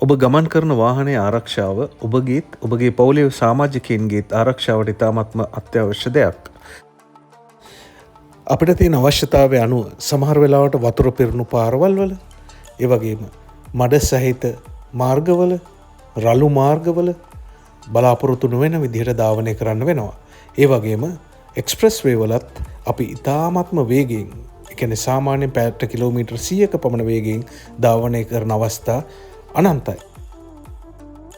ඔබ ගමන් කරන වාහනයේ ආරක්ෂාව ඔබගේත් ඔබගේ පවුලේ සමාජිකයන්ගේත් ආරක්ෂාවට ඉතාමත්ම අත්‍යවශ්‍ය දෙයක්. අපිට තියෙන අවශ්‍යතාවය අනුව සමහර වෙලාවට වතුර පිරුණු පාරවල් වල, ඒ වගේම මඩ සහිත මාර්ගවල, රළු මාර්ගවල බලාපොරොත්තු නොවන විදිහට ධාවනය කරන්න වෙනවා. ඒ වගේම එක්ස්ප්‍රස් වේ වලත් අපි ඉතාමත්ම වේගයෙන්, ඒ කියන්නේ සාමාන්‍යයෙන් පැයට කිලෝමීටර් 100ක පමණ වේගයෙන් ධාවනය කරන අවස්ථා අනන්තයි.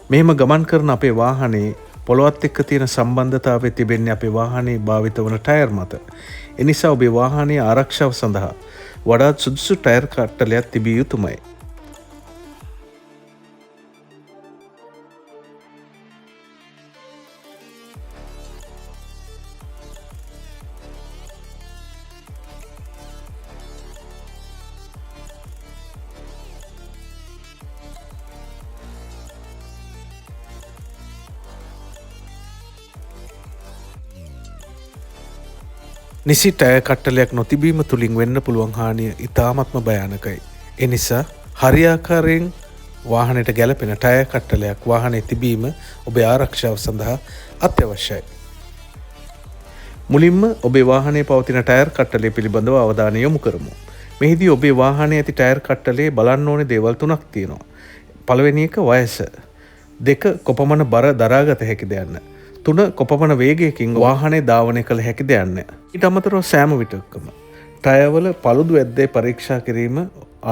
මෙහෙම ගමන් කරන අපේ වාහනේ පොළොවත් එක්ක තියෙන සම්බන්ධතාවය තිබෙන්නේ අපේ වාහනේ භාවිත වන ටයර් මත. එනිසා ඔබේ වාහනේ ආරක්ෂාව සඳහා වඩාත් සුදුසු ටයර් කට්ටලයක් තිබිය යුතුමයි. නිසි ටයර් කට්ටලයක් නොතිබීම තුළින් වෙන්න පුළුවන් හානිය ඉතාමත්ම භයානකයි. එනිසා හරියාකාරයෙන් වාහනයට ගැලපෙන ටයර් කට්ටලයක් වාහනේ තිබීම ඔබේ ආරක්ෂාව සඳහා අත්‍යවශ්‍යයි. මුලින්ම ඔබේ වාහනේ පවතින ටයර් කට්ටලය පිළිබඳව අවධානය යොමු කරමු. මෙහිදී ඔබේ වාහනේ ඇති ටයර් කට්ටලේ බලන්න ඕනේ දේවල් තුනක් තියෙනවා. පළවෙනි එක වයස. දෙක කොපමණ බර දරාගත හැකිද යන්න. 3 කොපමණ වේගයකින් වාහනේ ධාවනය කළ හැකිද යන්න. ඊට අමතරව සෑම විටකම ටයර්වල පළුදු ඇද්දේ පරීක්ෂා කිරීම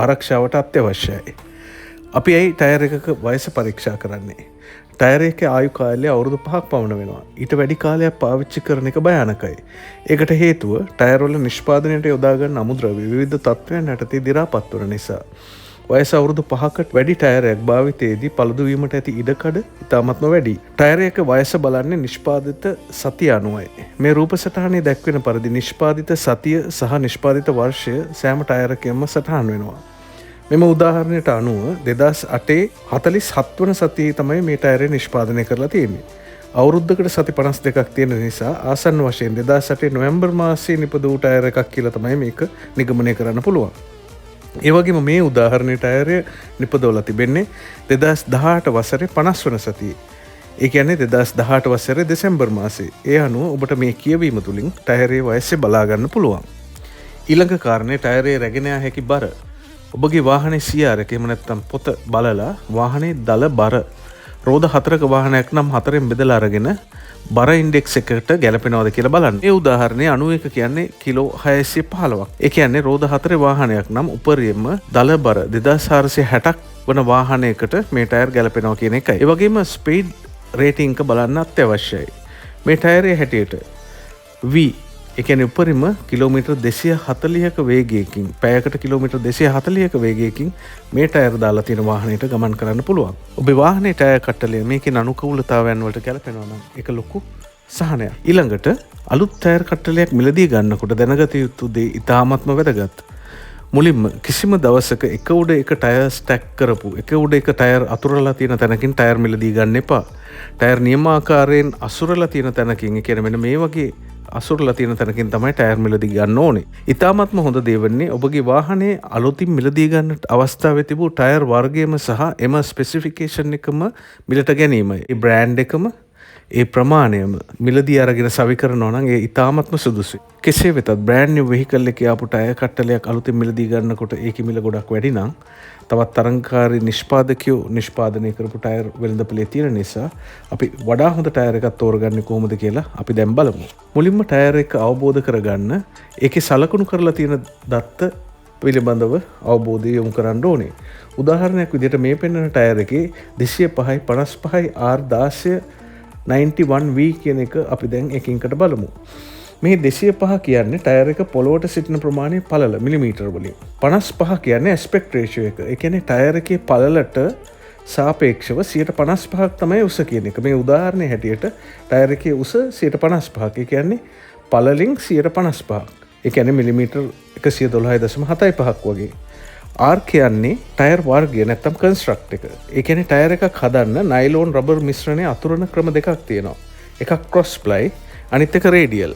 ආරක්ෂාවට අත්‍යවශ්‍යයි. අපි ඇයි ටයර් එකක වයස පරීක්ෂා කරන්නේ? ටයර් එකේ ආයු කාලය අවුරුදු 5ක් පමණ වෙනවා. ඊට වැඩි කාලයක් පාවිච්චි කරන එක භයානකයි. ඒකට හේතුව ටයර්වල නිෂ්පාදනයට යොදා ගන්න අමුද්‍රව්‍ය විවිධ තත්ත්වයන් යටතේ දි รา පත් වන නිසා. වයස අවුරුදු 5කට වැඩි ටයරයක් භාවිතයේදී පළුදු වීමට ඇති ඉඩකඩ ඉතාමත්ම වැඩි. ටයර් එක වයස බලන්නේ නිෂ්පාදිත සතිය අනුවයි. මේ රූප සටහනේ දැක්වෙන පරිදි නිෂ්පාදිත සතිය සහ නිෂ්පාදිත වර්ෂය සෑම ටයර් එකකම සටහන් වෙනවා. මෙම උදාහරණයට අනුව 2008 47 වන සතියේ තමයි මේ ටයරය නිෂ්පාදනය කරලා තියෙන්නේ. අවුරුද්දකට සති 52ක් තියෙන නිසා ආසන්න වශයෙන් 2008 නොවැම්බර් මාසයේ නිපද වූ ටයර් එකක් කියලා තමයි මේක නිගමනය කරන්න පුළුවන්. ඒ වගේම මේ උදාහරණයේ ටයරය නිපදවලා තිබෙන්නේ 2018 වසරේ 50 වන සතියේ. ඒ කියන්නේ 2018 වසරේ දෙසැම්බර් මාසයේ. ඒ අනුව ඔබට මේ කියවීම තුලින් ටයරයේ වයස බලා ගන්න පුළුවන්. ඊළඟ කාරණේ ටයරයේ රැගෙන යා හැකි බර. ඔබගේ වාහනේ CR එක එහෙම නැත්නම් පොත බලලා වාහනේ දල බර රෝද 4ක වාහනයක් නම් 4ෙන් බෙදලා අරගෙන බර ඉන්ඩෙක්ස් එකට ගැලපෙනවද කියලා බලන්න. ඒ උදාහරණයේ 91 කියන්නේ කිලෝ 615ක්. ඒ කියන්නේ රෝද 4 වාහනයක් නම් උපරිම දල බර 2460ක් වන වාහනයකට මේ ටයර් ගැලපෙනවා කියන එකයි. ඒ වගේම ස්පීඩ් රේටින් එක බලන්න අත්‍යවශ්‍යයි. මේ ටයරයේ හැටියට V ඒ කියන්නේ උපරිම කිලෝමීටර් 240ක වේගයකින් පැයකට කිලෝමීටර් 240ක වේගයකින් මේ ටයර් දාලා තියෙන වාහනයට ගමන් කරන්න පුළුවන්. ඔබේ වාහනේ ටයර් කට්ටලය මේකේ අනුකූලතාවයන් වලට ගැලපෙනවා නම් ඒක ලොකු සහනයක්. ඊළඟට අලුත් ටයර් කට්ටලයක් මිලදී ගන්නකොට දැනගත යුතු දේ ඉතාමත්ම වැදගත්. මුලින්ම කිසිම දවසක එක උඩ එක ටයර් ස්ටැක් කරපු එක උඩ එක ටයර් අතුරලා තියෙන තැනකින් ටයර් මිලදී ගන්න එපා. ටයර් නියමාකාරයෙන් අසුරලා තියෙන තැනකින්, ඒ කියන්නේ මෙන්න මේ වගේ අසුරලා තියෙන තැනකින් තමයි ටයර් මිලදී ගන්න ඕනේ. ඉතාමත්ම හොඳ දේ වෙන්නේ ඔබගේ වාහනේ අලුතින් මිලදී ගන්න අවස්ථාවේ තිබූ ටයර් වර්ගයම සහ එම ස්පෙસિෆිකේෂන් එකම මිලට ගැනීමයි. ඒ බ්‍රෑන්ඩ් එකම ඒ ප්‍රමාණයම මිලදී අරගෙන සවි කරනවා නම් ඒ ඉතාමත්ම සුදුසුයි. කෙසේ වෙතත් බ්‍රෑන්ඩ් නිව් වෙහිකල් එකේ ආපු ටයර් කට්ටලයක් අලුතින් මිලදී ගන්නකොට ඒකේ මිල ගොඩක් වැඩි නම් තවත් තරංකාරී නිෂ්පාදකයෝ නිෂ්පාදනය කරපු ටයර් වෙළඳපොලේ තියෙන නිසා අපි වඩා හොඳ ටයර් එකක් තෝරගන්නේ කොහොමද කියලා අපි දැන් බලමු. මුලින්ම ටයර් එක අවබෝධ කරගන්න ඒකේ සලකුණු කරලා තියෙන දත්ත පිළිබඳව අවබෝධය යොමු කරන්න ඕනේ. උදාහරණයක් විදිහට මේ පෙන්වන ටයර් එකේ 205යි 55යි R16 91V කියන එක අපි දැන් එකින්කට බලමු. මේ 205 කියන්නේ ටයර් එක පොළොවට සිටින ප්‍රමාණය පළල මිලිමීටර වලින්. 55 කියන්නේ ඇස්පෙක්ට් රේෂියෝ එක. ඒ කියන්නේ ටයර් එකේ පළලට සාපේක්ෂව 55ක් තමයි උස කියන එක. මේ උදාහරණයේ හැටියට ටයර් එකේ උස 55ක්. ඒ කියන්නේ පළලින් 55ක්. ඒ කියන්නේ මිලිමීටර 112.75ක් වගේ. R කියන්නේ ටයර් වර්ගය නැත්නම් කන්ස්ට්‍රක්ට් එක. ඒ කියන්නේ ටයර් එකක් හදන්න නයිලෝන් රබර් මිශ්‍රණය අතුරන ක්‍රම දෙකක් තියෙනවා. එකක් ක්‍රොස් ප්ලයි, අනිත් එක රේඩියල්.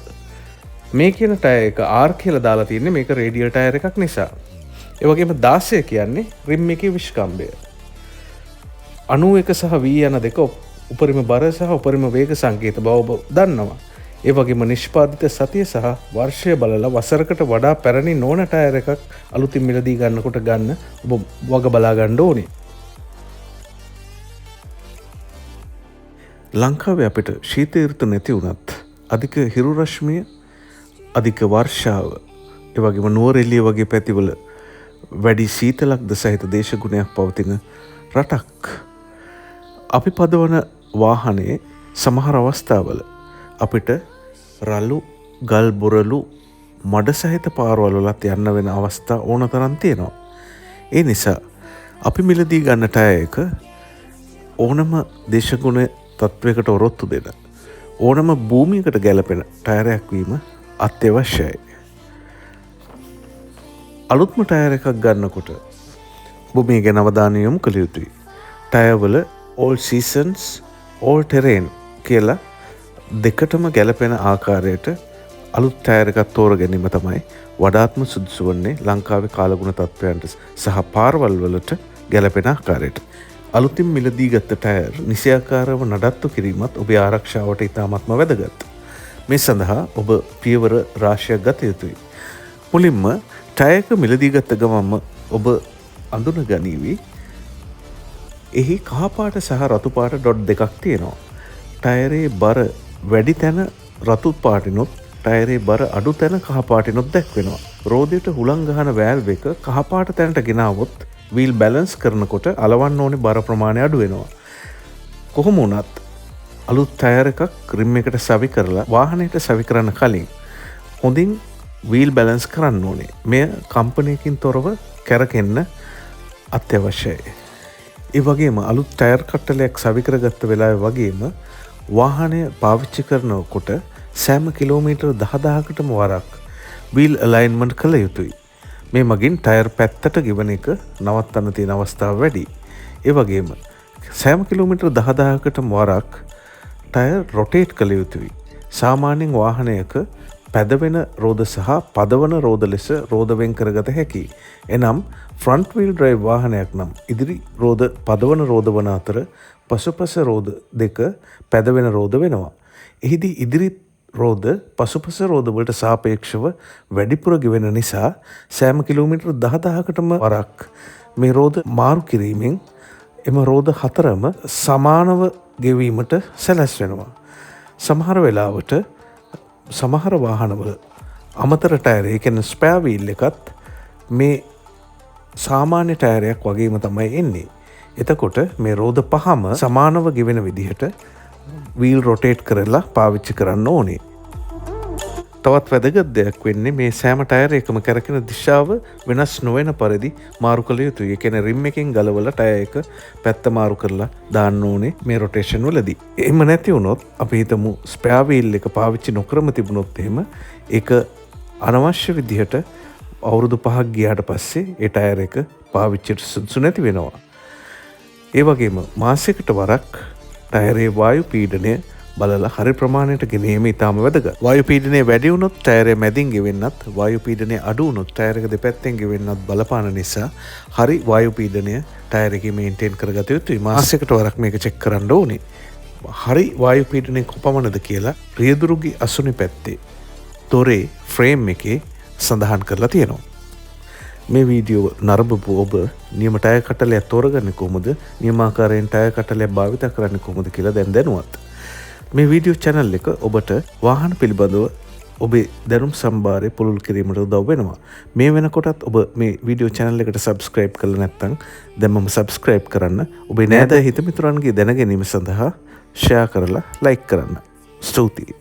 මේ කියන ටයර් එක R කියලා දාලා තියෙන්නේ මේක රේඩියල් ටයර් එකක් නිසා. ඒ වගේම 16 කියන්නේ රිම් එකේ විස්කම්භය. 91 සහ V යන දෙක උපරිම බර සහ උපරිම වේග සංකේත බව ඔබ දන්නවා. ඒ වගේම නිෂ්පාදිත සතිය සහ වර්ෂය බලලා වසරකට වඩා පැරණි නොවන ටයර් එකක් අලුතින් මිලදී ගන්නකොට ගන්න ඔබ වග බලා ගන්න ඕනේ. ලංකාවේ අපිට ශීත ඍතු නැති වුණත් අධික හිරු රශ්මිය, අධික වර්ෂාව, ඒ වගේම නුවරඑළිය වගේ පැතිවල වැඩි සීතලක්ද සහිත දේශගුණයක් පවතින රටක්. අපි පදවන වාහනේ සමහර අවස්ථාවල අපිට රළු, ගල් බොරළු, මඩ සහිත පාරවල් වලත් යන්න වෙන අවස්ථා ඕන තරම් තියෙනවා. ඒ නිසා අපි මිලදී ගන්න ටයර් එක ඕනම දේශගුණ තත්වයකට ඔරොත්තු දෙන, ඕනම භූමියකට ගැලපෙන ටයරයක් වීම අත්‍යවශ්‍යයි. අලුත්ම ටයර් එකක් ගන්නකොට ඔබ මේ ගැන අවධානය යොමු කළ යුතුයි. ටයර්වල all seasons all terrain කියලා දෙකටම ගැලපෙන ආකාරයට අලුත් ටයර් එකක් තෝර ගැනීම තමයි වඩාත්ම සුදුසු වන්නේ ලංකාවේ කාලගුණ තත්ත්වයන්ට සහ පාරවල් වලට ගැලපෙන ආකාරයට. අලුතින් මිලදී ගත්ත ටයර් නිසියාකාරව නඩත්තු කිරීමත් ඔබේ ආරක්ෂාවට ඉතාමත්ම වැදගත්. මේ සඳහා ඔබ පියවර රාශියක් ගත යුතුයි. මුලින්ම ටයර් එක මිලදී ගත්ත ගමන්ම ඔබ අඳුන ගනීවි එහි කහපාට සහ රතු පාට ඩොට් දෙකක් තියෙනවා. ටයරේ බර වැඩි තැන රතු පාටිනුත්, ටයරේ බර අඩු තැන කහපාටිනුත් දැක්වෙනවා. රෝදයට හුළං ගහන වෑල්ව් එක කහපාට තැනට ගෙනාවොත් වීල් බැලන්ස් කරනකොට අලවන්න ඕනේ බර ප්‍රමාණය අඩු වෙනවා. කොහොම වුණත් අලුත් ටයර් එකක් රිම් එකට සවි කරලා වාහනයට සවි කරන්න කලින් හොඳින් වීල් බැලන්ස් කරන්න ඕනේ. මෙය කම්පනයකින් තොරව කැරකෙන්න අත්‍යවශ්‍යයි. ඒ වගේම අලුත් ටයර් කට්ටලයක් සවි කරගත්ත වෙලාවේ වගේම වාහනය පාවිච්චි කරනකොට සෑම කිලෝමීටර් 10,000කටම වරක් වීල් අලයින්මන්ට් කළ යුතුයි. මේ මගින් ටයර් පැත්තට ගෙවන එක නවත්තන්න තියෙන අවස්ථාව වැඩි. ඒ වගේම සෑම කිලෝමීටර් 10,000කටම වරක් ටයර් රොටේට් කළ යුතුයි. සාමාන්‍යයෙන් වාහනයක පැදවෙන රෝද සහ පදවන රෝද ලෙස රෝද වෙන් කරගත හැකියි. එනම් ෆ්‍රන්ට් වීල් ඩ්‍රයිව් වාහනයක් නම් ඉදිරි රෝද පදවන රෝද වන අතර පසුපස රෝද දෙක පැදවෙන රෝද වෙනවා. එහිදී ඉදිරි රෝද පසුපස රෝද වලට සාපේක්ෂව වැඩිපුර ගෙවෙන නිසා සෑම කිලෝමීටර් 10,000කටම වරක් මේ රෝද මාරු කිරීමෙන් එම රෝද හතරම සමානව ගෙවීමට සැලැස්වෙනවා. සමහර වෙලාවට සමහර වාහනවල අමතර ටයර්, ඒ කියන්නේ ස්පෙයා වීල් එකත් මේ සාමාන්‍ය ටයරයක් වගේම තමයි එන්නේ. එතකොට මේ රෝද පහම සමානව ගෙවෙන විදිහට වීල් රොටේට් කරලා පාවිච්චි කරන්න ඕනේ. තවත් වැදගත් දෙයක් වෙන්නේ මේ සෑම ටයර් එකම කැරකෙන දිශාව වෙනස් නොවන පරිදි මාරු කළ යුතුයි. ඒ කියන්නේ රිම් එකෙන් ගලවලා ටයර් එක පැත්ත මාරු කරලා දාන්න ඕනේ මේ රොටේෂන් වලදී. එහෙම නැති වුණොත් අපි හිතමු ස්පෙයා වීල් එක පාවිච්චි නොකරම තිබුණොත් එහෙම ඒක අනවශ්‍ය විදිහට අවුරුදු 5ක් ගියාට පස්සේ ඒ ටයර් එක පාවිච්චියට සුදුසු නැති වෙනවා. ඒ වගේම මාසයකට වරක් ටයරේ වායු පීඩනය බලලා හරි ප්‍රමාණයට ගෙනීම ඉතාම වැදගත්. වායු පීඩනය වැඩි වුණොත් ටයරේ මැදින් ගෙවෙන්නත්, වායු පීඩනය අඩු වුණොත් ටයර් එක දෙපැත්තෙන් ගෙවෙන්නත් බලපාන නිසා හරි වායු පීඩනය ටයර් එකේ මේන්ටේන් කරගත යුතුයි. මාසයකට වරක් මේක චෙක් කරන්න ඕනේ. හරි වායු පීඩනය කොපමණද කියලා රියදුරුගේ අසුනේ පැත්තේ තොරේ ෆ්‍රේම් එකේ සඳහන් කරලා තියෙනවා. මේ වීඩියෝ නරඹපු ඔබ නියම ටයර් කට්ටලයක් තෝරගන්නේ කොහොමද? නියමාකාරයෙන් ටයර් කට්ටලයක් භාවිත කරන්නේ කොහොමද කියලා දැන් දැනුවත්. මේ වීඩියෝ channel එක ඔබට වාහන පිළිබඳව ඔබේ දැනුම් සම්භාරය පුළුල් කිරීමට උදව් වෙනවා. මේ වෙනකොටත් ඔබ මේ වීඩියෝ channel එකට subscribe කරලා නැත්නම් දැන්මම subscribe කරන්න. ඔබේ නෑදෑ හිත මිතුරන්ගේ දැන ගැනීම සඳහා share කරලා like කරන්න. ස්තුතියි.